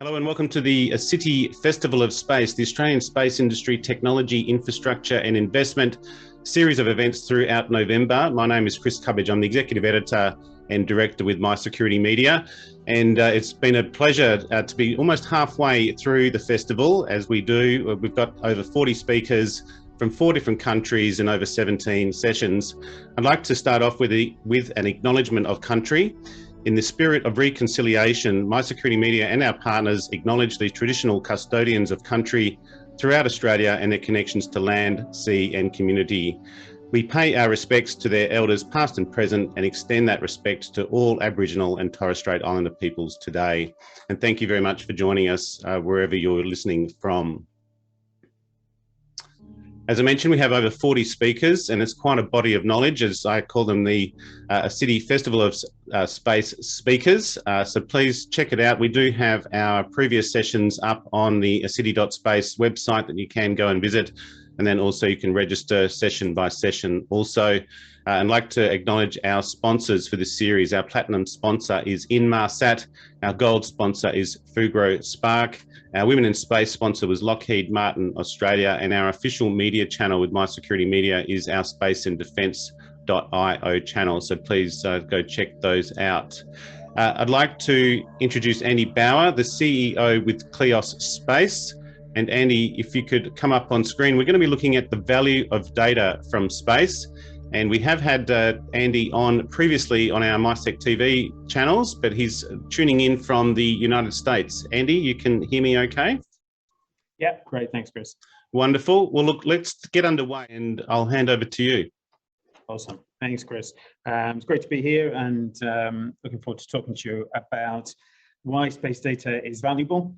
Hello and welcome to the City Festival of Space, the Australian space industry, technology, infrastructure and investment series of events throughout November. My name is Chris Cubbage. I'm the Executive Editor and Director with My Security Media. And it's been a pleasure to be almost halfway through the festival as we do. We've got over 40 speakers from 4 different countries and over 17 sessions. I'd like to start off with an acknowledgement of country. In the spirit of reconciliation, My Security Media and our partners acknowledge the traditional custodians of country throughout Australia and their connections to land, sea and community. We pay our respects to their elders past and present and extend that respect to all Aboriginal and Torres Strait Islander peoples today. And thank you very much for joining us wherever you're listening from. As I mentioned, we have over 40 speakers and it's quite a body of knowledge, as I call them, the City Festival of Space speakers. So please check it out. We do have our previous sessions up on the city.space website that you can go and visit. And then also you can register session by session also. I'd like to acknowledge our sponsors for this series. Our platinum sponsor is Inmarsat. Our gold sponsor is Fugro Spark. Our Women in Space sponsor was Lockheed Martin Australia, and our official media channel with My Security Media is our Space and Defence.io channel. So please go check those out. I'd like to introduce Andy Bowyer, the CEO with Kleos Space. And Andy, if you could come up on screen, we're going to be looking at the value of data from space. And we have had Andy on previously on our MySec TV channels, but he's tuning in from the United States. Andy, you can hear me okay? Yeah, great. Thanks, Chris. Wonderful. Well, look, let's get underway and I'll hand over to you. Awesome. Thanks, Chris. It's great to be here and looking forward to talking to you about why space data is valuable.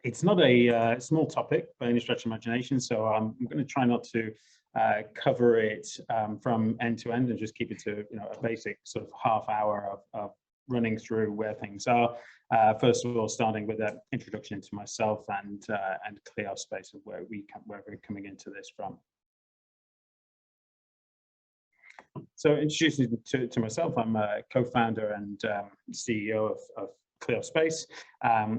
It's not a small topic by any stretch of imagination, so I'm going to try not to cover it from end to end and just keep it to a basic sort of half hour of running through where things are. First of all, starting with an introduction to myself and Kleos Space and where we're coming into this from. So introducing to myself, I'm a co-founder and CEO of Kleos Space.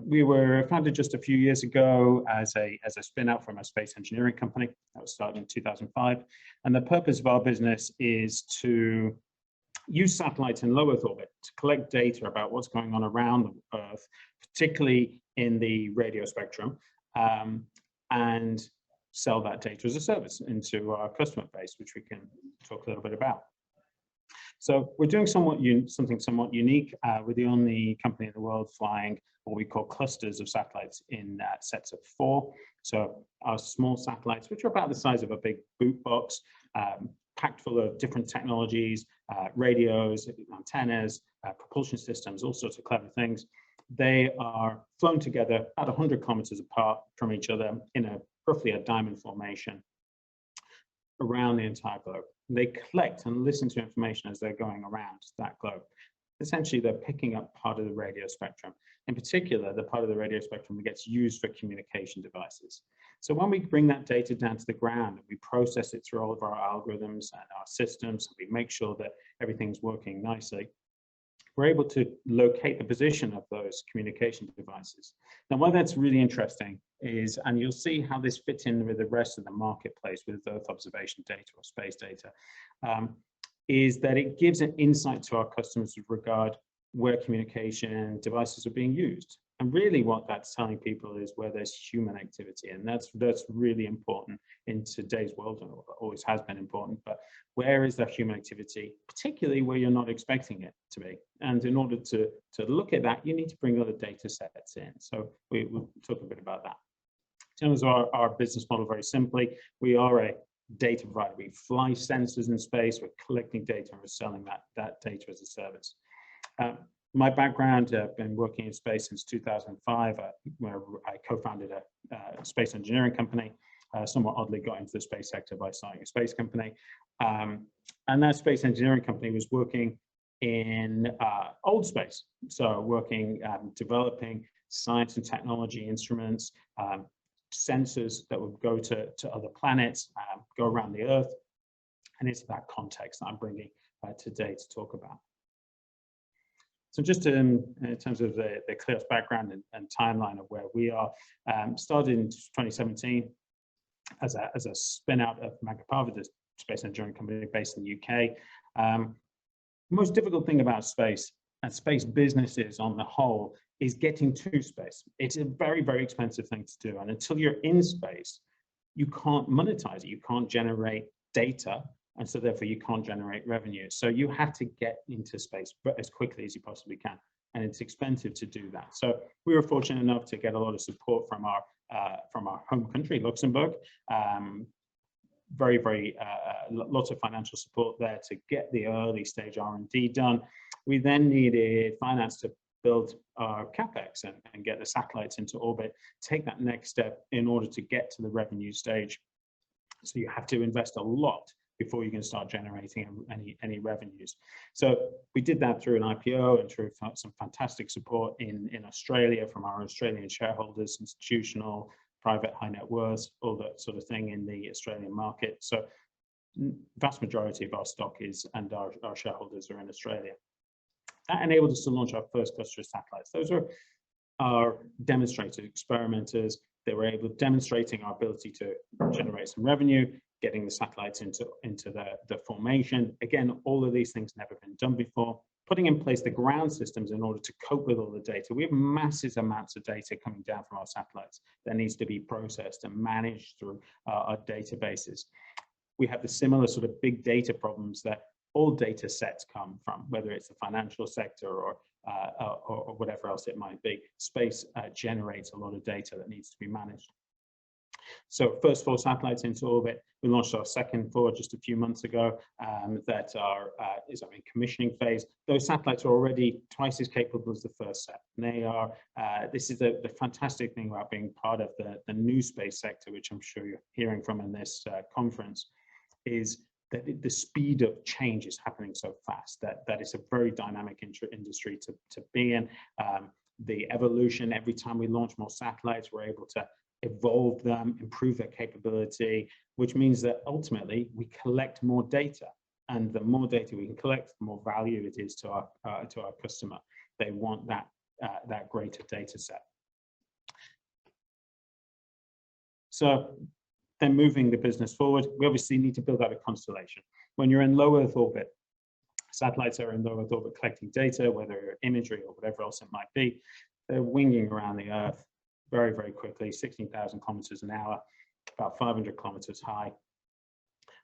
We were founded just a few years ago as a spin-out from a space engineering company that was started in 2005. And the purpose of our business is to use satellites in low Earth orbit to collect data about what's going on around the Earth, particularly in the radio spectrum, and sell that data as a service into our customer base, which we can talk a little bit about. So we're doing something somewhat unique. We're the only company in the world flying what we call clusters of satellites in sets of 4. So our small satellites, which are about the size of a big boot box, packed full of different technologies, radios, antennas, propulsion systems, all sorts of clever things. They are flown together about 100 kilometers apart from each other in roughly a diamond formation around the entire globe. They collect and listen to information as they're going around that globe. Essentially, they're picking up part of the radio spectrum, in particular, the part of the radio spectrum that gets used for communication devices. So when we bring that data down to the ground, we process it through all of our algorithms and our systems, we make sure that everything's working nicely. We're able to locate the position of those communication devices. Now, why that's really interesting is, and you'll see how this fits in with the rest of the marketplace with Earth observation data or space data, is that it gives an insight to our customers with regard where communication devices are being used. And really what that's telling people is where there's human activity. And that's really important in today's world, and always has been important, but where is that human activity, particularly where you're not expecting it to be? And in order to look at that, you need to bring other data sets in. So we'll talk a bit about that. In terms of our business model, very simply, we are a data provider. We fly sensors in space, we're collecting data and we're selling that data as a service. My background, I've been working in space since 2005, where I co-founded a space engineering company. Somewhat oddly got into the space sector by starting a space company. And that space engineering company was working in old space. So working, developing science and technology instruments, sensors that would go to other planets, go around the Earth. And it's that context that I'm bringing today to talk about. So just in terms of the Kleos background and timeline of where we are, started in 2017 as a spin out of Magapava, the space engineering company based in the UK. Most difficult thing about space and space businesses on the whole is getting to space. It's a very, very expensive thing to do. And until you're in space, you can't monetize it. You can't generate data. And so therefore you can't generate revenue. So you have to get into space as quickly as you possibly can. And it's expensive to do that. So we were fortunate enough to get a lot of support from our home country, Luxembourg. Lots of financial support there to get the early stage R&D done. We then needed finance to build our CapEx and get the satellites into orbit, take that next step in order to get to the revenue stage. So you have to invest a lot before you can start generating any revenues. So we did that through an IPO and through some fantastic support in Australia from our Australian shareholders, institutional, private, high net worth, all that sort of thing in the Australian market. So vast majority of our stock is, and our shareholders are in Australia. That enabled us to launch our first cluster of satellites. Those are our demonstrator experimenters. They were able demonstrating our ability to generate some revenue, getting the satellites into the formation. Again, all of these things never been done before. Putting in place the ground systems in order to cope with all the data. We have massive amounts of data coming down from our satellites that needs to be processed and managed through our databases. We have the similar sort of big data problems that all data sets come from, whether it's the financial sector or whatever else it might be. Space generates a lot of data that needs to be managed. So first 4 satellites into orbit. We launched our second 4 just a few months ago that is in commissioning phase. Those satellites are already twice as capable as the first set. And they are, this is the fantastic thing about being part of the new space sector, which I'm sure you're hearing from in this conference, is that the speed of change is happening so fast that it's a very dynamic industry to be in. The evolution, every time we launch more satellites, we're able to evolve them, improve their capability, which means that ultimately we collect more data. And the more data we can collect, the more value it is to our customer. They want that greater data set. So then moving the business forward, we obviously need to build out a constellation. When you're in low Earth orbit, satellites are in low Earth orbit collecting data, whether imagery or whatever else it might be. They're winging around the Earth very, very quickly, 16,000 kilometers an hour, about 500 kilometers high.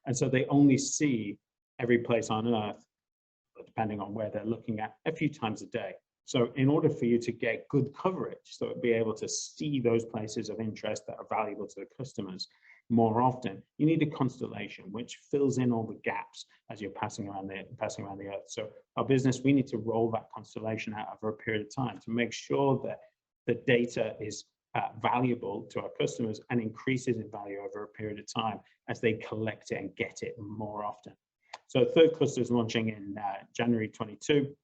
And so they only see every place on Earth, depending on where they're looking at, a few times a day. So in order for you to get good coverage, so be able to see those places of interest that are valuable to the customers more often, you need a constellation which fills in all the gaps as you're passing around the Earth. So our business, we need to roll that constellation out over a period of time to make sure that the data is valuable to our customers and increases in value over a period of time as they collect it and get it more often. So the third cluster is launching in January 22.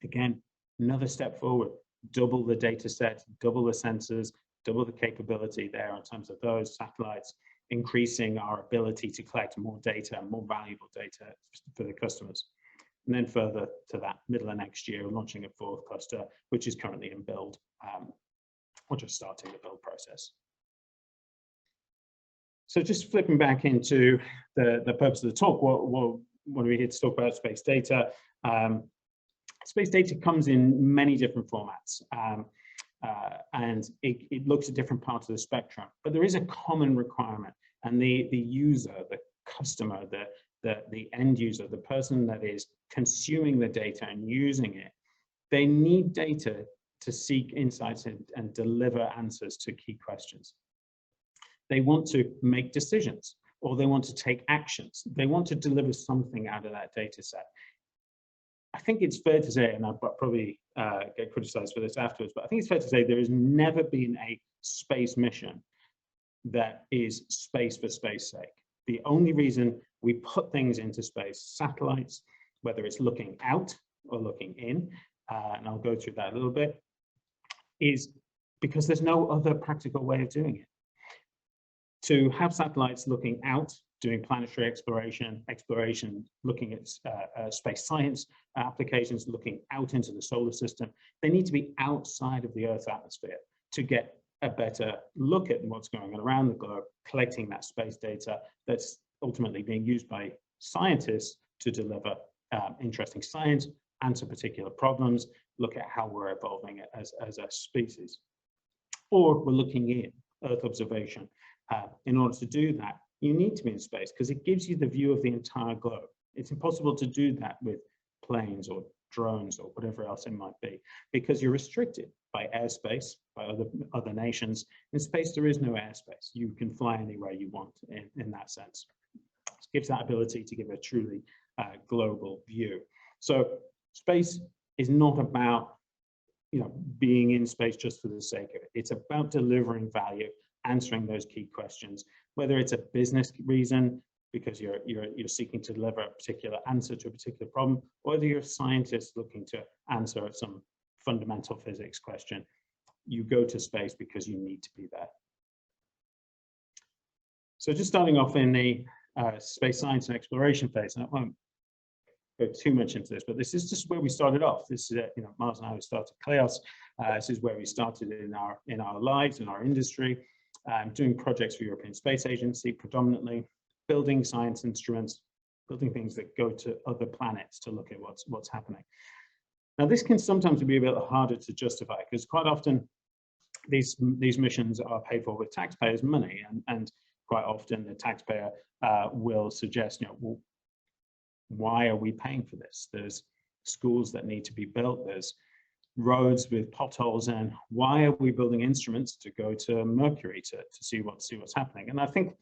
Again, another step forward, double the data set, double the sensors, double the capability there in terms of those satellites, increasing our ability to collect more data, more valuable data for the customers. And then further to that, middle of next year, we're launching a 4th cluster, which is currently in build. We're just starting the build process. So just flipping back into the purpose of the talk, what are we here to talk about? Space data. Space data comes in many different formats. And it looks at different parts of the spectrum, but there is a common requirement, and the user, the customer, the end user, the person that is consuming the data and using it, they need data to seek insights and deliver answers to key questions. They want to make decisions, or they want to take actions. They want to deliver something out of that data set. I think it's fair to say, and I'll probably get criticized for this afterwards, but I think it's fair to say there has never been a space mission that is space for space sake. The only reason we put things into space, satellites, whether it's looking out or looking in, and I'll go through that a little bit, is because there's no other practical way of doing it. to have satellites looking out, doing planetary exploration, looking at space science applications, looking out into the solar system. They need to be outside of the Earth's atmosphere to get a better look at what's going on around the globe, collecting that space data that's ultimately being used by scientists to deliver interesting science, answer particular problems, look at how we're evolving as a species. Or we're looking in Earth observation. In order to do that, you need to be in space because it gives you the view of the entire globe. It's impossible to do that with planes or drones or whatever else it might be, because you're restricted by airspace, by other nations. In space, there is no airspace. You can fly anywhere you want in that sense. It gives that ability to give a truly global view. So space is not about being in space just for the sake of it. It's about delivering value, answering those key questions, whether it's a business reason because you're seeking to deliver a particular answer to a particular problem, or whether you're a scientist looking to answer some fundamental physics question. You go to space because you need to be there. So just starting off in the space science and exploration phase, and I won't go too much into this, but this is just where we started off. This is Mars and I started Kleos. This is where we started in our lives, in our industry, doing projects for European Space Agency predominantly, building science instruments, building things that go to other planets to look at what's happening. Now, this can sometimes be a bit harder to justify because quite often these missions are paid for with taxpayers' money, and quite often the taxpayer will suggest, well, why are we paying for this? There's schools that need to be built. There's roads with potholes, and why are we building instruments to go to Mercury to see what's happening? And I think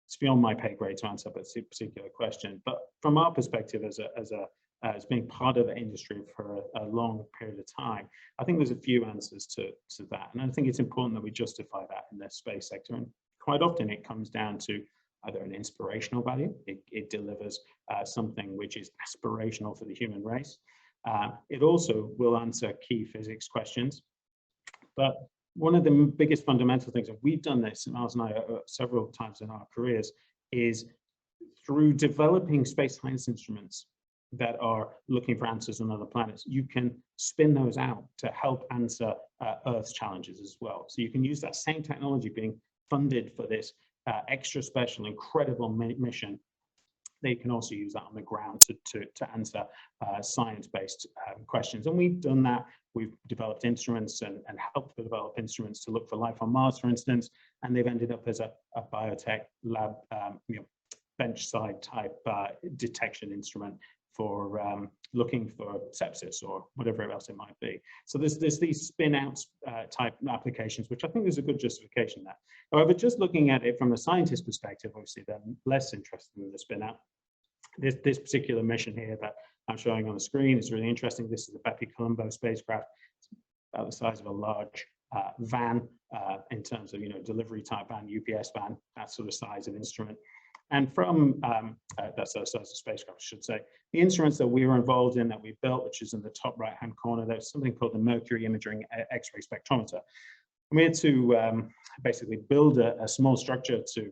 it's beyond my pay grade to answer that particular question. But from our perspective, as being part of the industry for a long period of time, I think there's a few answers to that, and I think it's important that we justify that in the space sector. And quite often, it comes down to either an inspirational value. It delivers something which is aspirational for the human race. It also will answer key physics questions. But one of the biggest fundamental things, and we've done this, Miles and I, several times in our careers, is through developing space science instruments that are looking for answers on other planets, you can spin those out to help answer Earth's challenges as well. So you can use that same technology being funded for this extra special, incredible mission. They can also use that on the ground to answer science-based questions. And we've done that. We've developed instruments and helped to develop instruments to look for life on Mars, for instance, and they've ended up as a biotech lab, bench-side type detection instrument for looking for sepsis or whatever else it might be. So there's these spin-outs type applications, which I think there's a good justification there. However, just looking at it from a scientist perspective, obviously they're less interested in the spin-out. This particular mission here that I'm showing on the screen is really interesting. This is the Bepi-Colombo spacecraft. It's about the size of a large van in terms of delivery type van, UPS van, that sort of size of instrument. And from that's the size of spacecraft, I should say. The instruments that we were involved in, that we built, which is in the top right-hand corner, there's something called the Mercury Imaging X-ray Spectrometer. And we had to basically build a small structure to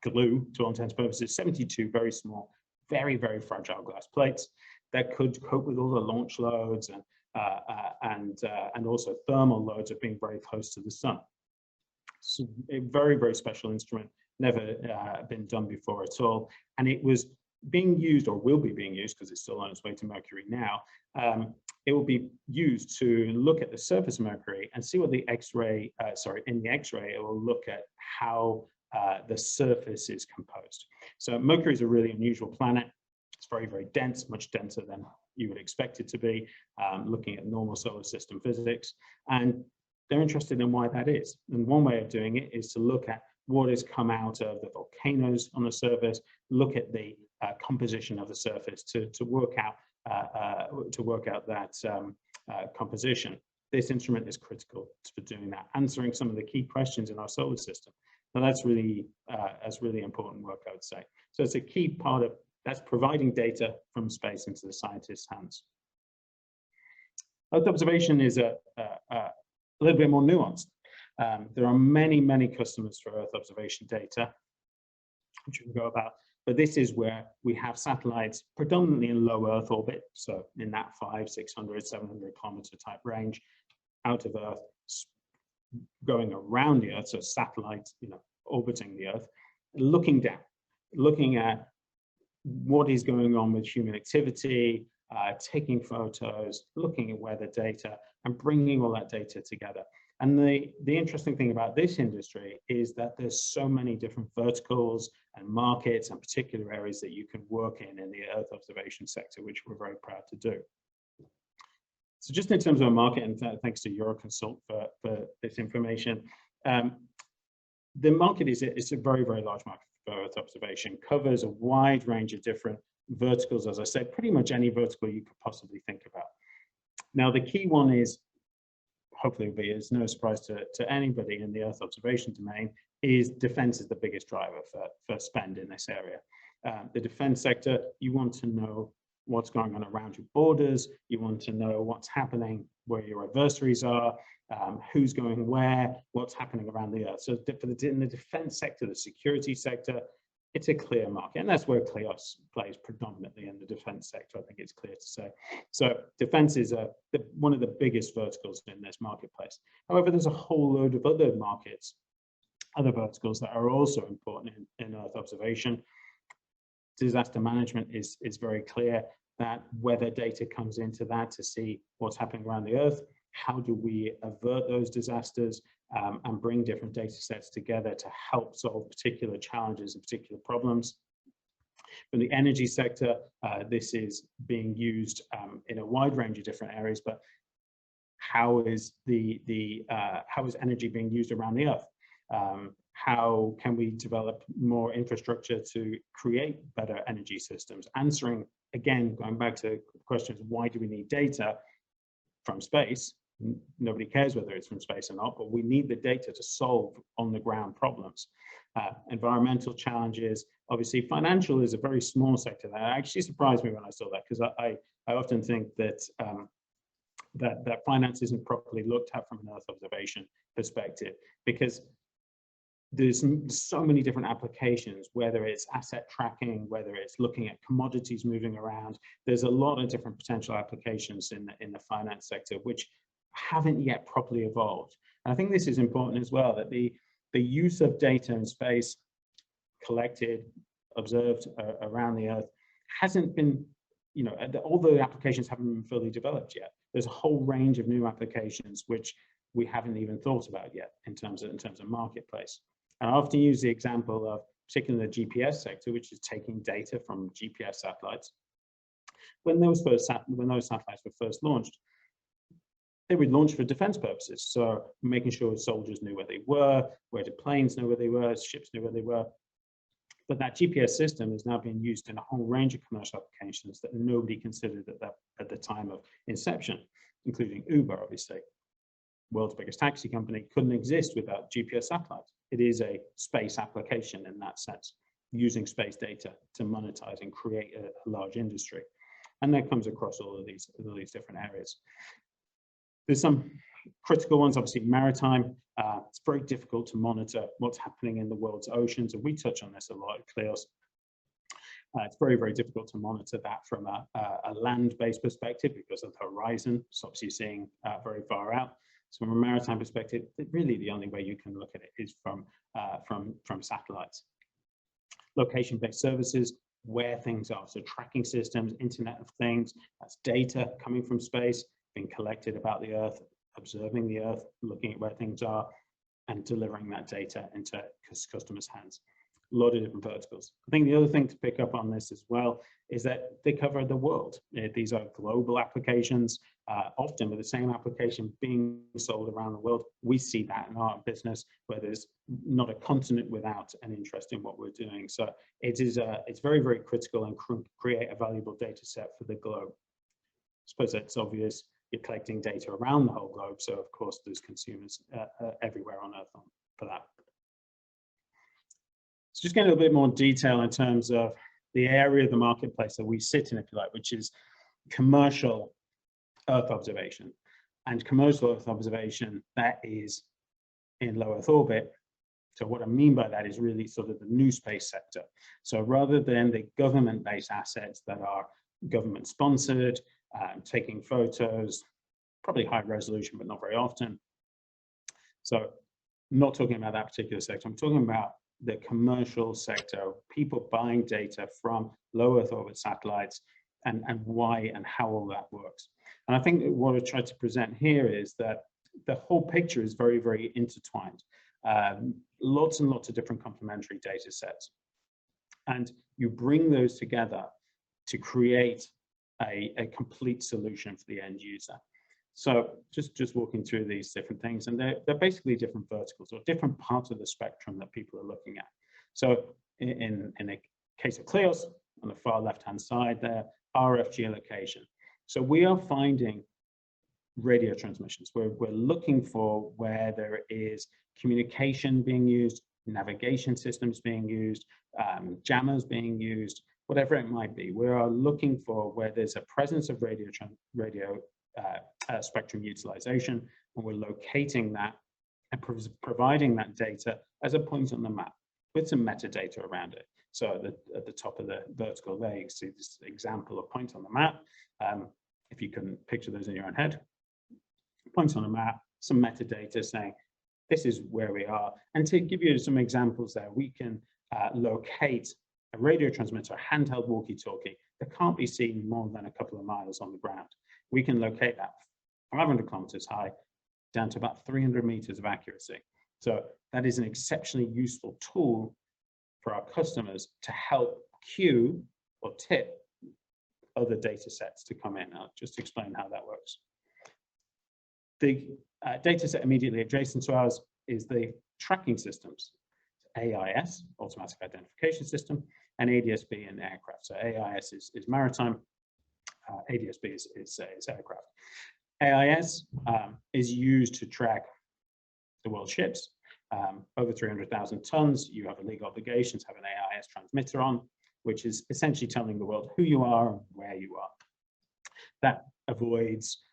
glue, to all intents and purposes, 72 very small, very, very fragile glass plates that could cope with all the launch loads and also thermal loads of being very close to the sun. So a very, very special instrument, never been done before at all. And it was being used, or will be being used, because it's still on its way to Mercury now. It will be used to look at the surface of Mercury and see what the X-ray, in the X-ray, it will look at how the surface is composed. So Mercury is a really unusual planet. It's very, very dense, much denser than you would expect it to be, looking at normal solar system physics. And they're interested in why that is. And one way of doing it is to look at what has come out of the volcanoes on the surface, look at the composition of the surface to work out that composition. This instrument is critical for doing that, answering some of the key questions in our solar system. Now that's really important work, I would say. So it's a key part of that's providing data from space into the scientists' hands. Earth observation is a little bit more nuanced. There are many, many customers for Earth observation data, which we can go about. But this is where we have satellites predominantly in low Earth orbit, so in that 500, 600, 700 kilometer type range, out of Earth, going around the Earth, so satellites, orbiting the Earth, looking down, looking at what is going on with human activity, taking photos, looking at weather data, and bringing all that data together. And the interesting thing about this industry is that there's so many different verticals and markets and particular areas that you can work in the Earth observation sector, which we're very proud to do. So just in terms of a market, and thanks to Euroconsult for this information, the market is a very, very large market for Earth observation, covers a wide range of different verticals, as I said, pretty much any vertical you could possibly think about. Now, the key one is, hopefully it's no surprise to anybody in the Earth observation domain, is defense is the biggest driver for spend in this area. The defense sector, you want to know what's going on around your borders, you want to know what's happening where your adversaries are, who's going where, what's happening around the Earth. So in the defense sector, the security sector, it's a clear market, and that's where Kleos plays predominantly in the defense sector, I think it's clear to say. So defense is one of the biggest verticals in this marketplace. However, there's a whole load of other markets, other verticals that are also important in Earth observation. Disaster management is very clear. That weather data comes into that to see what's happening around the Earth. How do we avert those disasters and bring different data sets together to help solve particular challenges and particular problems? In the energy sector, this is being used in a wide range of different areas, but how is energy being used around the Earth? How can we develop more infrastructure to create better energy systems? Answering, again, going back to questions, why do we need data from space? Nobody cares whether it's from space or not, but we need the data to solve on the ground problems. Environmental challenges, obviously financial is a very small sector. That actually surprised me when I saw that, because I often think that that finance isn't properly looked at from an Earth observation perspective, because there's so many different applications, whether it's asset tracking, whether it's looking at commodities moving around. There's a lot of different potential applications in the finance sector, which haven't yet properly evolved. And I think this is important as well, that the use of data in space collected, observed around the Earth hasn't been, all the applications haven't been fully developed yet. There's a whole range of new applications which we haven't even thought about yet in terms of marketplace. And I often use the example of, particularly the GPS sector, which is taking data from GPS satellites. When those satellites were first launched, they were launched for defense purposes. So making sure soldiers knew where they were, where did planes know where they were, ships knew where they were. But that GPS system is now being used in a whole range of commercial applications that nobody considered at the time of inception, including Uber, obviously. World's biggest taxi company couldn't exist without GPS satellites. It is a space application in that sense, using space data to monetize and create a large industry. And that comes across all of these different areas. There's some critical ones, obviously maritime. It's very difficult to monitor what's happening in the world's oceans, and we touch on this a lot at Kleos. It's very, very difficult to monitor that from a land-based perspective because of the horizon. It's obviously seeing very far out. So from a maritime perspective, really the only way you can look at it is from satellites. Location-based services, where things are. So tracking systems, Internet of Things, that's data coming from space, being collected about the Earth, observing the Earth, looking at where things are, and delivering that data into customers' hands. A lot of different verticals. I think the other thing to pick up on this as well is that they cover the world. These are global applications, often with the same application being sold around the world. We see that in our business, where there's not a continent without an interest in what we're doing. So it's very, very critical and create a valuable data set for the globe. I suppose that's obvious. You're collecting data around the whole globe, so of course there's consumers everywhere on Earth for that. So just getting a little bit more detail in terms of the area of the marketplace that we sit in, if you like, which is commercial Earth observation. And commercial Earth observation, that is in low Earth orbit. So what I mean by that is really sort of the new space sector. So rather than the government-based assets that are government-sponsored, taking photos, probably high resolution, but not very often. So not talking about that particular sector. I'm talking about the commercial sector, people buying data from low Earth orbit satellites, and why and how all that works. And I think that what I tried to present here is that the whole picture is very, very intertwined. Lots and lots of different complementary data sets. And you bring those together to create a complete solution for the end user. So just walking through these different things, and they're basically different verticals or different parts of the spectrum that people are looking at. So in a case of Kleos, on the far left-hand side there, RF geolocation. So we are finding radio transmissions. We're looking for where there is communication being used, navigation systems being used, jammers being used, whatever it might be. We are looking for where there's a presence of radio spectrum utilization, and we're locating that and providing that data as a point on the map with some metadata around it. So at the top of the vertical there, you can see this example of point on the map. If you can picture those in your own head, points on a map, some metadata saying this is where we are. And to give you some examples there, we can locate a radio transmitter, a handheld walkie-talkie that can't be seen more than a couple of miles on the ground. We can locate that 500 kilometers high down to about 300 meters of accuracy. So that is an exceptionally useful tool for our customers to help queue or tip other data sets to come in. I'll just explain how that works. The data set immediately adjacent to ours is the tracking systems, AIS, Automatic Identification System, and ADS-B in aircraft. So AIS is maritime, ADS-B is aircraft. AIS is used to track the world's ships. Over 300,000 tons, you have a legal obligation to have an AIS transmitter on, which is essentially telling the world who you are and where you are. That avoids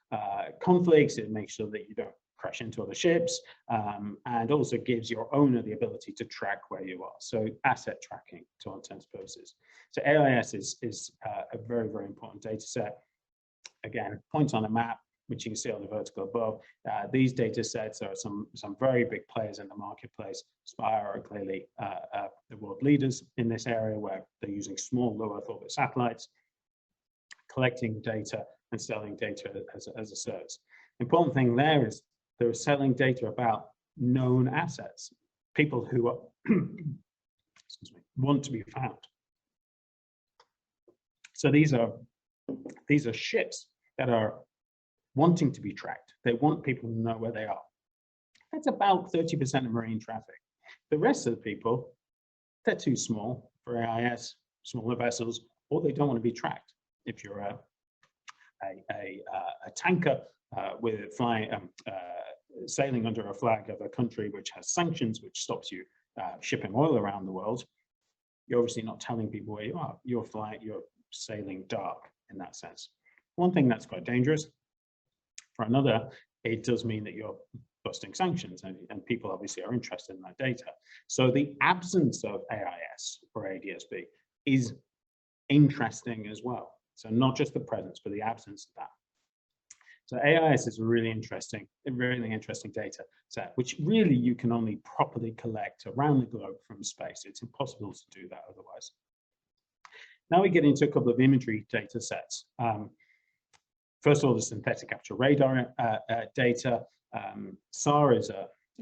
conflicts, it makes sure that you don't crash into other ships, and also gives your owner the ability to track where you are. So asset tracking to all intents and purposes. So AIS is a very, very important data set. Again, points on a map, which you can see on the vertical above. These data sets are some very big players in the marketplace. Spire are clearly the world leaders in this area, where they're using small low Earth orbit satellites, collecting data and selling data as a service. Important thing there is they're selling data about known assets, people who are excuse me, want to be found. So these are ships that are wanting to be tracked. They want people to know where they are. That's about 30% of marine traffic. The rest of the people, they're too small for AIS, smaller vessels, or they don't want to be tracked. If you're a tanker with sailing under a flag of a country which has sanctions, which stops you shipping oil around the world, you're obviously not telling people where you are. You're sailing dark in that sense. One thing that's quite dangerous. For another, it does mean that you're busting sanctions, and people obviously are interested in that data. So the absence of AIS or ADS-B is interesting as well. So not just the presence, but the absence of that. So AIS is a really interesting data set, which really you can only properly collect around the globe from space. It's impossible to do that otherwise. Now we get into a couple of imagery data sets. First of all, the synthetic aperture radar data. SAR is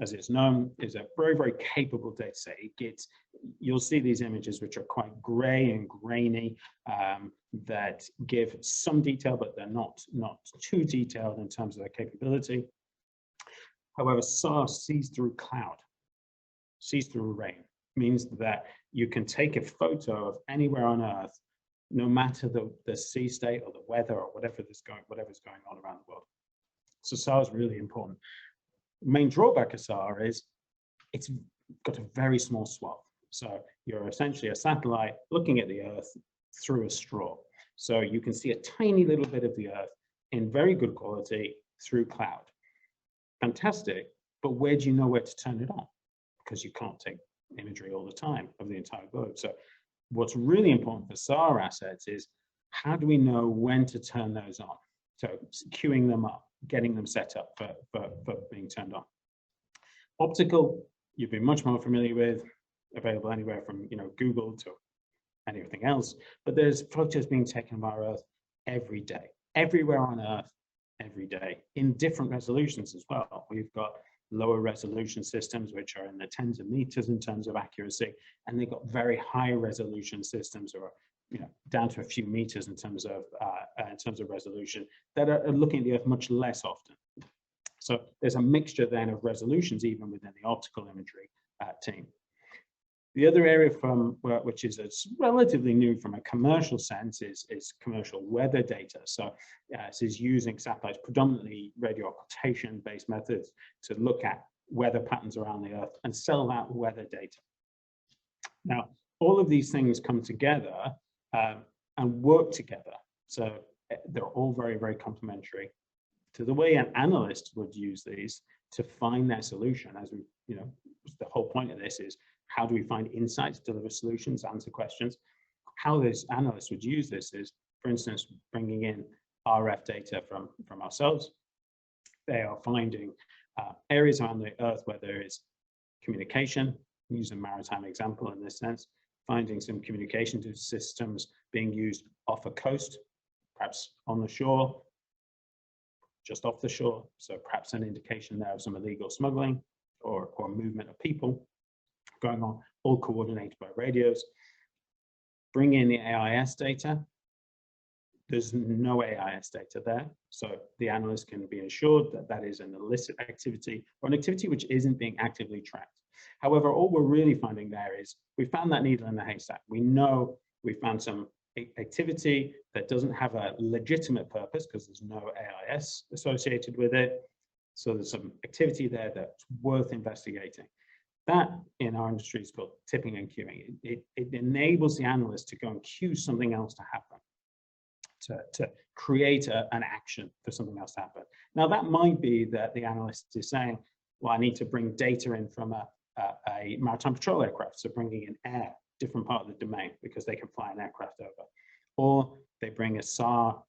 as it's known, is a very, very capable data set. You'll see these images which are quite gray and grainy, that give some detail, but they're not too detailed in terms of their capability. However, SAR sees through cloud, sees through rain, means that you can take a photo of anywhere on Earth, no matter the sea state or the weather or whatever's going on around the world. So SAR is really important. The main drawback of SAR is it's got a very small swath. So you're essentially a satellite looking at the Earth through a straw. So you can see a tiny little bit of the Earth in very good quality through cloud. Fantastic, but where do you know where to turn it on? Because you can't take imagery all the time of the entire globe. So what's really important for SAR assets is how do we know when to turn those on? So queuing them up, getting them set up for being turned on. Optical, you've been much more familiar with, available anywhere from Google to anything else, but there's photos being taken of our Earth every day, everywhere on Earth, every day, in different resolutions as well. We've got lower resolution systems, which are in the tens of meters in terms of accuracy, and they've got very high resolution systems, or down to a few meters in terms of resolution, that are looking at the Earth much less often. So there's a mixture then of resolutions even within the optical imagery team. The other area which is relatively new from a commercial sense is commercial weather data. So this is using satellites, predominantly radio occultation-based methods, to look at weather patterns around the Earth and sell that weather data. Now, all of these things come together and work together. So they're all very, very complementary to the way an analyst would use these to find their solution. As we, the whole point of this is, how do we find insights, deliver solutions, answer questions? How this analyst would use this is, for instance, bringing in RF data from ourselves. They are finding areas around the Earth where there is communication, use a maritime example in this sense, finding some communication systems being used off a coast, perhaps on the shore, just off the shore. So perhaps an indication there of some illegal smuggling or movement of people going on, all coordinated by radios. Bring in the AIS data. There's no AIS data there, so the analyst can be assured that that is an illicit activity or an activity which isn't being actively tracked. However, all we're really finding there is we found that needle in the haystack. We know we found some activity that doesn't have a legitimate purpose because there's no AIS associated with it. So there's some activity there that's worth investigating. That in our industry is called tipping and queuing. It enables the analyst to go and queue something else to happen, to create an action for something else to happen. Now that might be that the analyst is saying, well, I need to bring data in from a maritime patrol aircraft, so bringing in air, different part of the domain, because they can fly an aircraft over. Or they bring a SAR,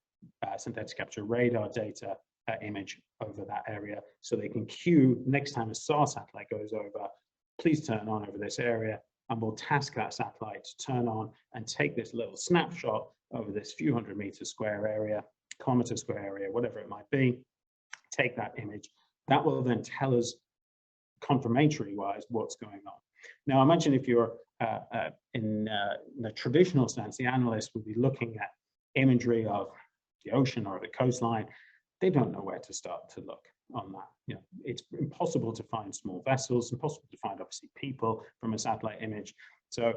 synthetic capture radar data image over that area, so they can queue next time a SAR satellite goes over, please turn on over this area, and we'll task that satellite to turn on and take this little snapshot over this few hundred meter square area, kilometer square area, whatever it might be, take that image. That will then tell us confirmatory wise what's going on. Now, imagine if you're in the traditional sense, the analyst would be looking at imagery of the ocean or the coastline. They don't know where to start to look on that. It's impossible to find small vessels, impossible to find obviously people from a satellite image. So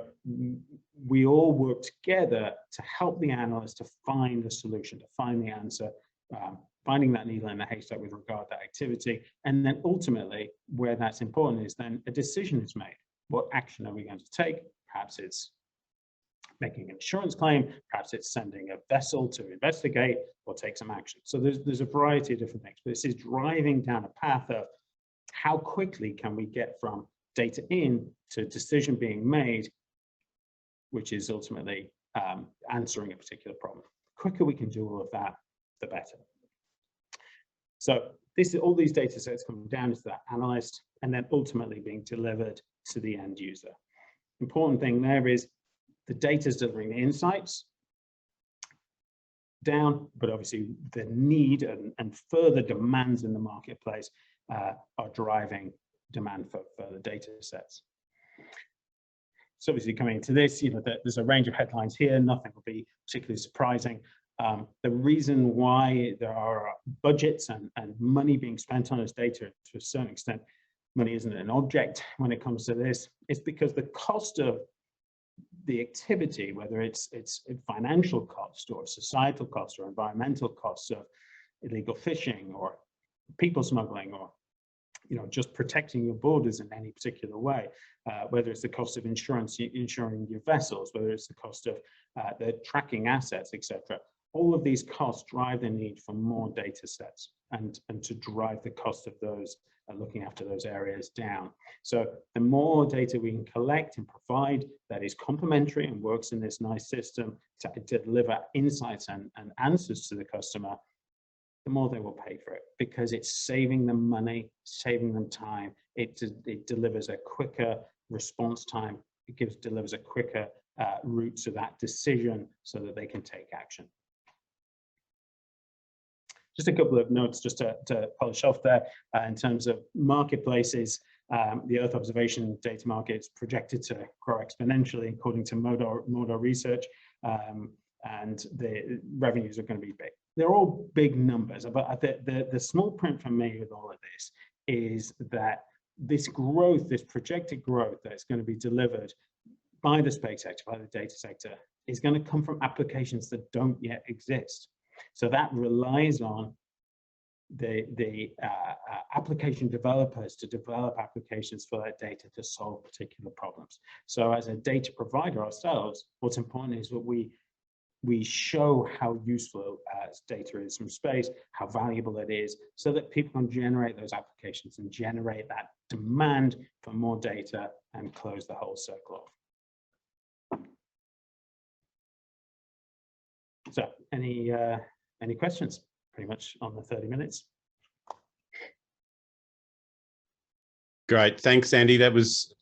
we all work together to help the analyst to find a solution, to find the answer, finding that needle in the haystack with regard to activity. And then ultimately, where that's important is then a decision is made. What action are we going to take? Perhaps it's making an insurance claim, perhaps it's sending a vessel to investigate or take some action. So there's a variety of different things, but this is driving down a path of how quickly can we get from data in to decision being made, which is ultimately answering a particular problem. The quicker we can do all of that, the better. So all these data sets come down to that analyst and then ultimately being delivered to the end user. Important thing there is the data is delivering the insights down, but obviously the need and further demands in the marketplace are driving demand for further data sets. So obviously coming into this, there's a range of headlines here, nothing will be particularly surprising. The reason why there are budgets and money being spent on this data to a certain extent, money isn't an object when it comes to this, is because the cost of the activity, whether it's financial cost or societal cost or environmental costs of illegal fishing or people smuggling or just protecting your borders in any particular way, whether it's the cost of insuring your vessels, whether it's the cost of the tracking assets, etc. All of these costs drive the need for more data sets and to drive the cost of those looking after those areas down. So the more data we can collect and provide that is complementary and works in this nice system to deliver insights and answers to the customer, the more they will pay for it, because it's saving them money, saving them time. It delivers a quicker response time. It delivers a quicker route to that decision so that they can take action. Just a couple of notes just to polish off there in terms of marketplaces. The Earth observation data market is projected to grow exponentially according to Modor Research, and the revenues are going to be big. They're all big numbers, but the small print for me with all of this is that this growth, this projected growth that's going to be delivered by the space sector, by the data sector, is going to come from applications that don't yet exist. So that relies on the application developers to develop applications for that data to solve particular problems. So as a data provider ourselves, what's important is that we show how useful data is from space, how valuable it is, so that people can generate those applications and generate that demand for more data and close the whole circle off. So any questions? Pretty much on the 30 minutes. Great, thanks, Andy. That was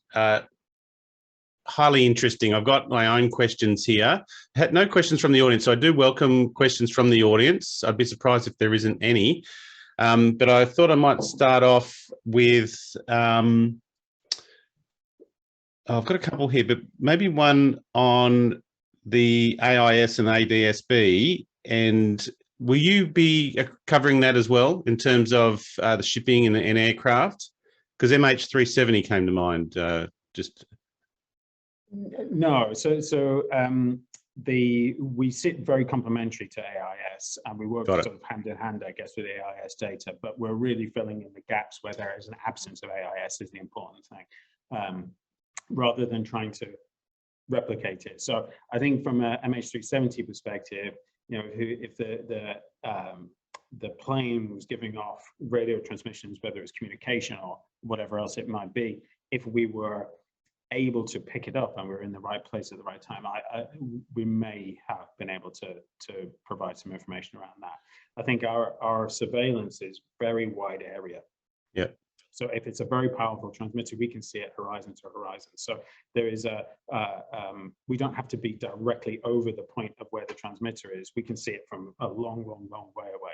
highly interesting. I've got my own questions here. Had no questions from the audience, so I do welcome questions from the audience. I'd be surprised if there isn't any. But I thought I might start off with, I've got a couple here, but maybe one on the AIS and ADSB. And will you be covering that as well in terms of the shipping and aircraft? Because MH370 came to mind. No, we sit very complementary to AIS, and we work sort of hand in hand, I guess, with AIS data. But we're really filling in the gaps where there is an absence of AIS is the important thing, rather than trying to replicate it. So I think from a MH370 perspective, you know, if the plane was giving off radio transmissions, whether it's communication or whatever else it might be, if we were able to pick it up and we're in the right place at the right time, we may have been able to provide some information around that. I think our surveillance is very wide area. Yeah. So if it's a very powerful transmitter, we can see it horizon to horizon. So there is we don't have to be directly over the point of where the transmitter is. We can see it from a long, long, long way away.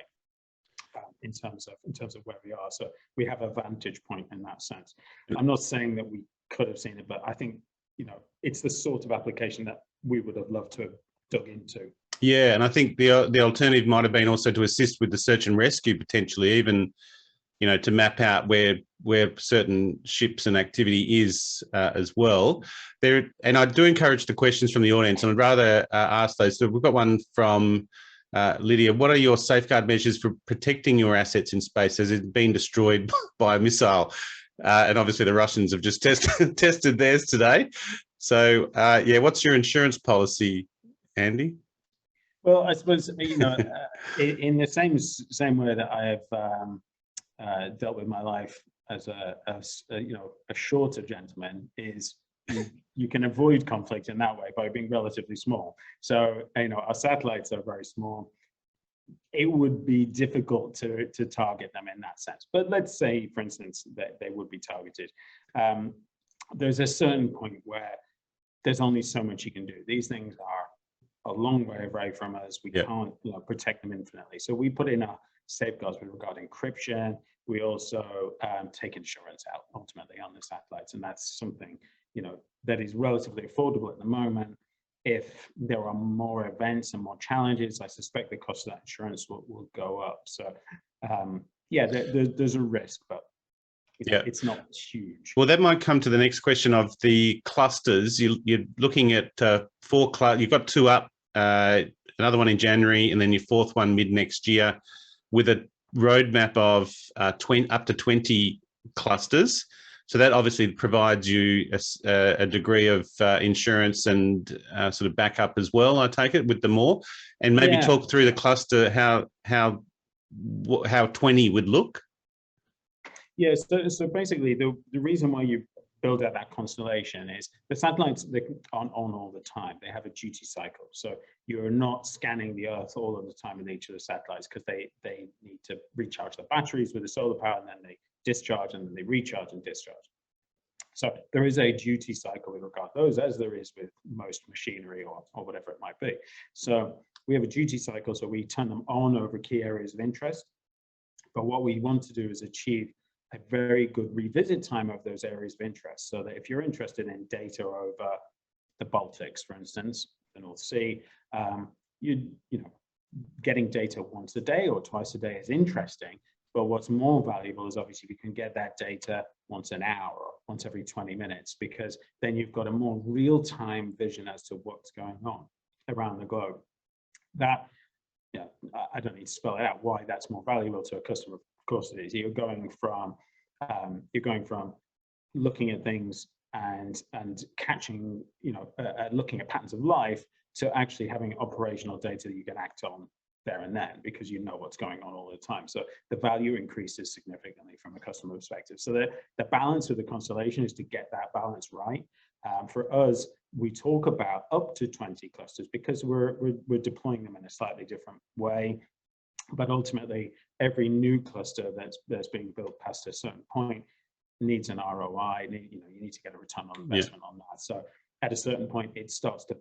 In terms of where we are, so we have a vantage point in that sense. I'm not saying that we could have seen it, but I think, you know, it's the sort of application that we would have loved to have dug into. Yeah, and I think the alternative might have been also to assist with the search and rescue, potentially even, you know, to map out where certain ships and activity is as well. And I do encourage the questions from the audience, and I'd rather ask those. So we've got one from Lydia. What are your safeguard measures for protecting your assets in space? Has it been destroyed by a missile? And obviously the Russians have just tested theirs today. So yeah, what's your insurance policy, Andy? Well, I suppose, you know, in the same way that I have dealt with my life as you know, a shorter gentleman, is you can avoid conflict in that way by being relatively small. So, you know, our satellites are very small. It would be difficult to target them in that sense. But let's say, for instance, that they would be targeted. There's a certain point where there's only so much you can do. These things are a long way away from us. We can't, you know, protect them infinitely. So we put in our safeguards with regard to encryption. We also take insurance out ultimately on the satellites, and that's something, you know, that is relatively affordable at the moment. If there are more events and more challenges, I suspect the cost of that insurance will go up. So yeah, there's a risk, but you know, it's not huge. Well, that might come to the next question of the clusters. You're looking at 4 clusters. You've got 2 up, another one in January, and then your 4th one mid next year, with a roadmap of up to 20 clusters. So that obviously provides you a degree of insurance and sort of backup as well, I take it, with them all. And maybe talk through the cluster, how 20 would look. Yeah, so basically the reason why you build out that constellation is the satellites, they aren't on all the time. They have a duty cycle. So you're not scanning the Earth all of the time with each of the satellites because they need to recharge their batteries with the solar power, and then they discharge, and then they recharge and discharge. So there is a duty cycle with regard to those, as there is with most machinery or whatever it might be. So we have a duty cycle, so we turn them on over key areas of interest. But what we want to do is achieve a very good revisit time of those areas of interest, so that if you're interested in data over the Baltics, for instance, the North Sea, you know, getting data once a day or twice a day is interesting. But what's more valuable is obviously we can get that data once an hour or once every 20 minutes, because then you've got a more real-time vision as to what's going on around the globe. That, you know, I don't need to spell it out why that's more valuable to a customer. Of course it is. You're going from looking at things and catching, you know, looking at patterns of life, to actually having operational data that you can act on there and then, because you know what's going on all the time. So the value increases significantly from a customer perspective. So the balance of the constellation is to get that balance right. For us, we talk about up to 20 clusters because we're deploying them in a slightly different way. But ultimately, every new cluster that's being built past a certain point needs an ROI. You know, you need to get a return on investment on that. So at a certain point, it starts to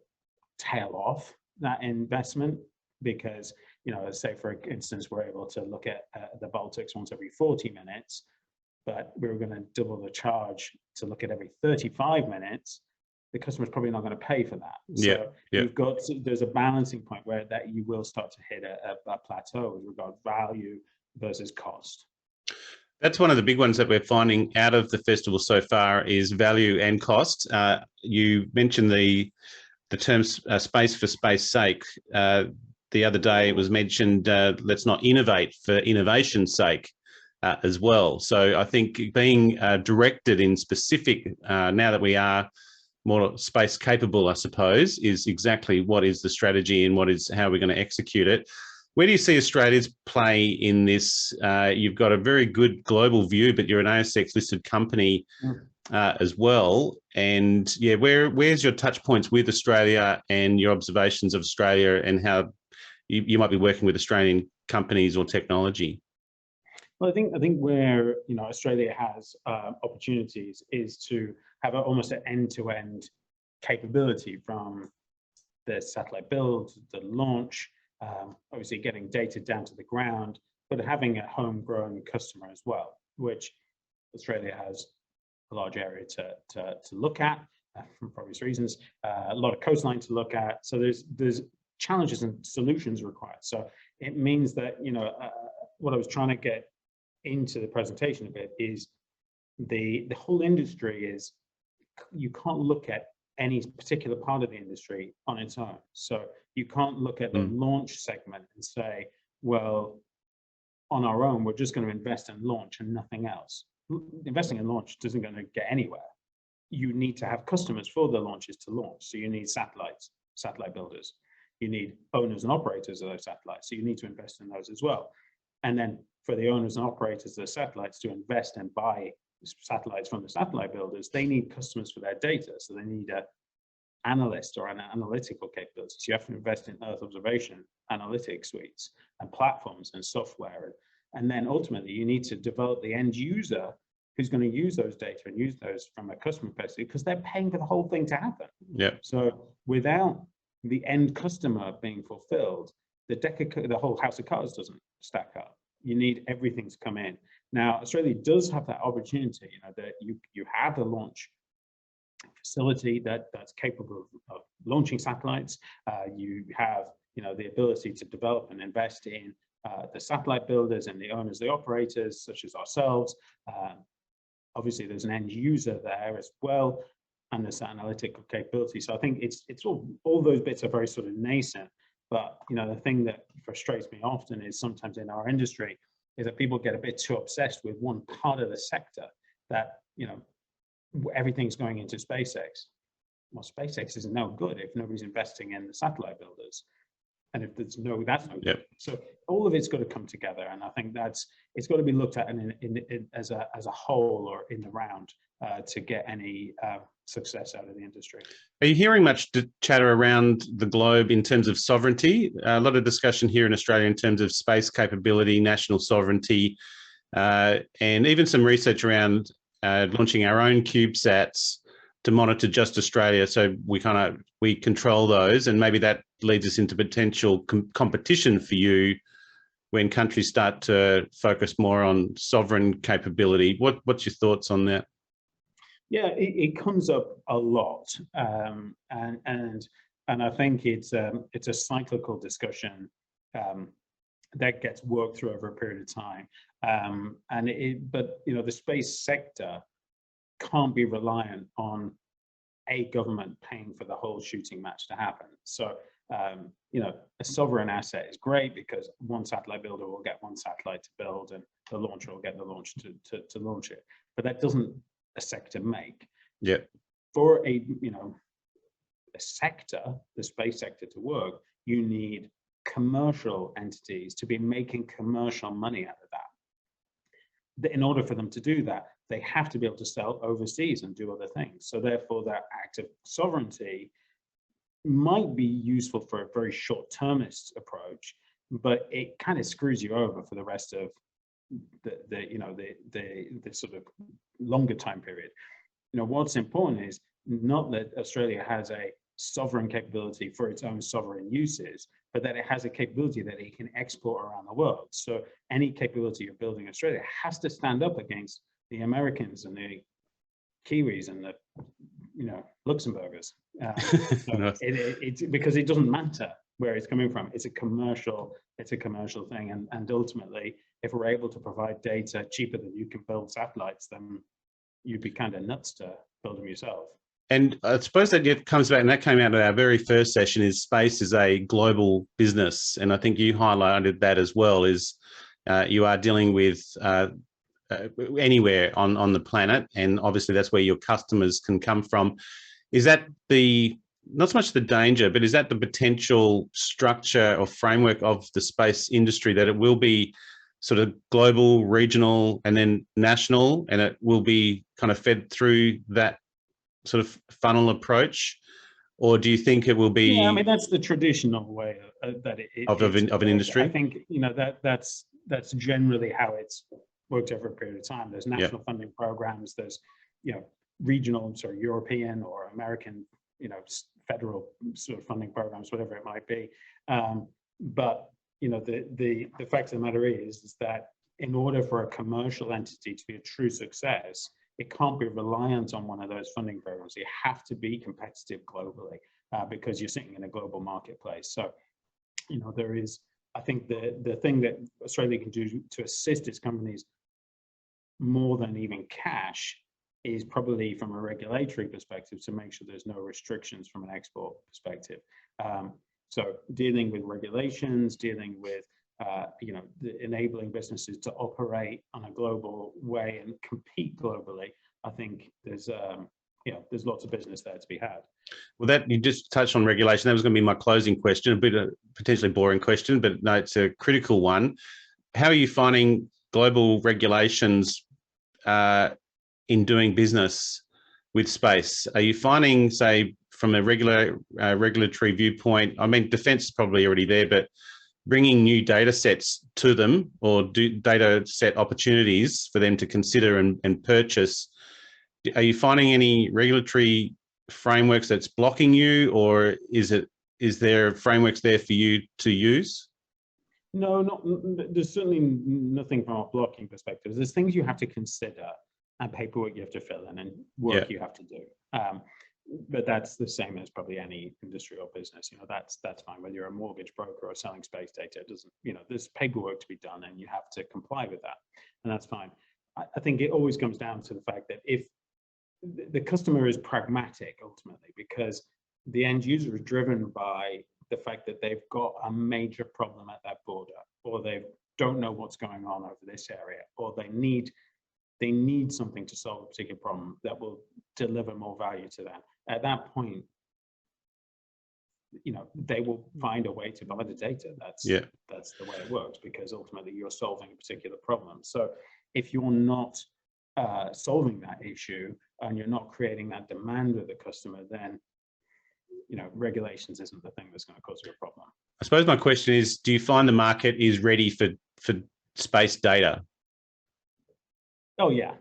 tail off that investment, because, you know, let's say for instance, we're able to look at the Baltics once every 40 minutes, but we were going to double the charge to look at every 35 minutes. The customer's probably not going to pay for that. So you've got, there's a balancing point where that you will start to hit a plateau with regard to value versus cost. That's one of the big ones that we're finding out of the festival so far is value and cost. You mentioned the term space for space sake. The other day it was mentioned, let's not innovate for innovation's sake as well. So I think being directed in specific, now that we are more space capable, I suppose, is exactly what is the strategy and what is how we're going to execute it. Where do you see Australia's play in this? You've got a very good global view, but you're an ASX listed company as well. And yeah, where's your touch points with Australia and your observations of Australia and how you might be working with Australian companies or technology? Well, I think where, you know, Australia has opportunities is to have almost an end-to-end capability, from the satellite build, the launch, obviously getting data down to the ground, but having a homegrown customer as well, which Australia has a large area to look at for obvious reasons, a lot of coastline to look at. So there's challenges and solutions required. So it means that, you know, what I was trying to get into the presentation a bit is the whole industry is, you can't look at any particular part of the industry on its own. So you can't look at the launch segment and say, well, on our own, we're just going to invest in launch and nothing else. Investing in launch isn't going to get anywhere. You need to have customers for the launches to launch. So you need satellites, satellite builders. You need owners and operators of those satellites. So you need to invest in those as well. And then for the owners and operators of the satellites to invest and buy satellites from the satellite builders, they need customers for their data. So they need an analyst or an analytical capability. So you have to invest in Earth observation, analytics suites and platforms and software. And then ultimately you need to develop the end user who's going to use those data and use those from a customer perspective, because they're paying for the whole thing to happen. So without the end customer being fulfilled, the whole house of cards doesn't stack up. You need everything to come in. Now, Australia does have that opportunity, you know, that you have a launch facility that's capable of launching satellites. You have, you know, the ability to develop and invest in the satellite builders and the owners, the operators, such as ourselves. Obviously, there's an end user there as well, and there's analytical capability. So I think it's all those bits are very sort of nascent. But, you know, the thing that frustrates me often is sometimes in our industry is that people get a bit too obsessed with one part of the sector, that, you know, everything's going into SpaceX. Well, SpaceX is no good if nobody's investing in the satellite builders. And if there's no, that's no. Yep. So all of it's got to come together, and I think it's got to be looked at as a whole or in the round to get any success out of the industry. Are you hearing much chatter around the globe in terms of sovereignty? A lot of discussion here in Australia in terms of space capability, national sovereignty, and even some research around launching our own CubeSats to monitor just Australia, so we control those, and maybe that leads us into potential competition for you when countries start to focus more on sovereign capability. What's your thoughts on that? Yeah, it comes up a lot, and I think it's a cyclical discussion that gets worked through over a period of time. But you know, the space sector can't be reliant on a government paying for the whole shooting match to happen. So you know, a sovereign asset is great because one satellite builder will get one satellite to build, and the launcher will get the launch to launch it. But that doesn't a sector make. Yeah. For a sector, the space sector, to work, you need commercial entities to be making commercial money out of that. In order for them to do that, they have to be able to sell overseas and do other things. So therefore, that act of sovereignty might be useful for a very short-termist approach, but it kind of screws you over for the rest of the sort of longer time period. You know, what's important is not that Australia has a sovereign capability for its own sovereign uses, but that it has a capability that it can export around the world. So any capability you're building in Australia has to stand up against the Americans and the Kiwis and the, you know, Luxembourgers. Because it doesn't matter where it's coming from. It's a commercial thing, and ultimately, if we're able to provide data cheaper than you can build satellites, then you'd be kind of nuts to build them yourself. And I suppose that comes back, and that came out of our very first session, is space is a global business. And I think you highlighted that as well, is you are dealing with anywhere on the planet. And obviously that's where your customers can come from. Is that not so much the danger, but is that the potential structure or framework of the space industry, that it will be sort of global, regional, and then national, and it will be kind of fed through that sort of funnel approach? Or do you think it will be? Yeah, I mean, that's the traditional way that of an industry. I think, you know, that's generally how it's worked over a period of time. There's national funding programs. There's, you know, regional, sorry, European or American, you know, federal sort of funding programs, whatever it might be. But you know, the fact of the matter is that in order for a commercial entity to be a true success, it can't be reliant on one of those funding programs. You have to be competitive globally because you're sitting in a global marketplace. So, you know, there is, I think the thing that Australia can do to assist its companies more than even cash is probably from a regulatory perspective to make sure there's no restrictions from an export perspective. So dealing with regulations, dealing with you know, enabling businesses to operate on a global way and compete globally. I think there's there's lots of business there to be had. Well, that you just touched on regulation. That was going to be my closing question, a bit of potentially boring question, but no, it's a critical one. How are you finding global regulations in doing business with space? Are you finding, say, from a regulatory viewpoint, I mean, defense is probably already there, but bringing new data sets to them, or data set opportunities for them to consider and purchase, are you finding any regulatory frameworks that's blocking you, or is there frameworks there for you to use? No, there's certainly nothing from a blocking perspective. There's things you have to consider and paperwork you have to fill in and work you have to do. But that's the same as probably any industry or business. You know, that's fine. Whether you're a mortgage broker or selling space data, it doesn't, you know, there's paperwork to be done and you have to comply with that, and that's fine. I think it always comes down to the fact that if the customer is pragmatic ultimately, because the end user is driven by the fact that they've got a major problem at that border, or they don't know what's going on over this area, or they need something to solve a particular problem that will deliver more value to them. At that point, they will find a way to buy the data. That's the way it works, because ultimately you're solving a particular problem. So if you're not solving that issue and you're not creating that demand with the customer, then regulations isn't the thing that's going to cause you a problem. I suppose my question is, do you find the market is ready for space data? Oh yeah.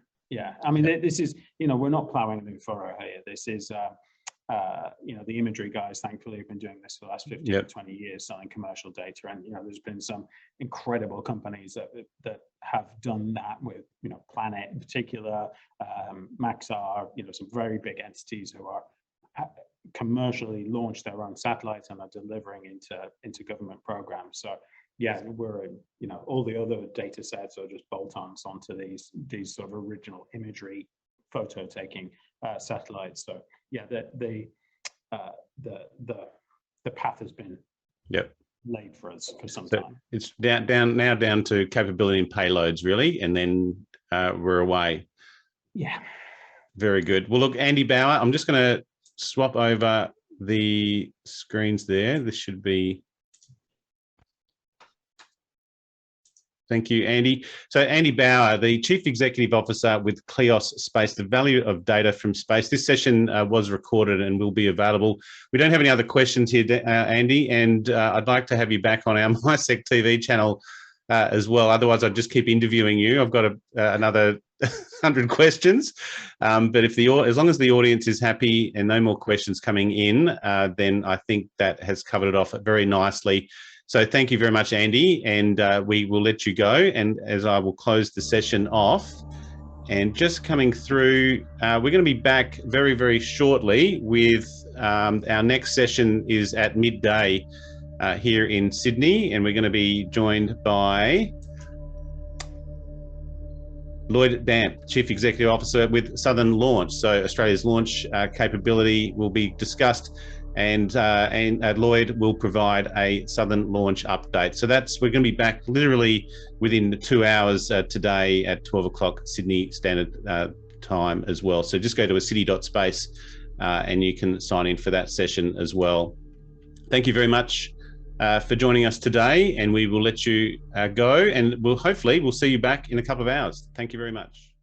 I mean, this is, we're not plowing a new furrow here. This is, the imagery guys, thankfully, have been doing this for the last 15 to 20 years, selling commercial data. And, there's been some incredible companies that have done that with, Planet in particular, Maxar, some very big entities who are commercially launched their own satellites and are delivering into government programs. So yeah, we're all the other data sets are just bolt-ons onto these sort of original imagery photo taking satellites. So yeah, the path has been laid for us for some time. It's down to capability and payloads, really, and then we're away. Yeah. Very good. Well, look, Andy Bowyer, I'm just going to swap over the screens there. This should be. Thank you, Andy. So Andy Bowyer, the Chief Executive Officer with Kleos Space, the value of data from space. This session was recorded and will be available. We don't have any other questions here, Andy, and I'd like to have you back on our MySec TV channel as well. Otherwise, I'd just keep interviewing you. I've got another 100 questions, but as long as the audience is happy and no more questions coming in, then I think that has covered it off very nicely. So thank you very much, Andy, and we will let you go. And as I will close the session off, and just coming through, we're going to be back very, very shortly with our next session is at midday here in Sydney, and we're going to be joined by Lloyd Damp, Chief Executive Officer with Southern Launch. So Australia's launch capability will be discussed, and Lloyd will provide a Southern Launch update. So we're going to be back literally within 2 hours today at 12 o'clock Sydney Standard Time as well. So just go to acity.space and you can sign in for that session as well. Thank you very much for joining us today, and we will let you go, and we'll see you back in a couple of hours. Thank you very much.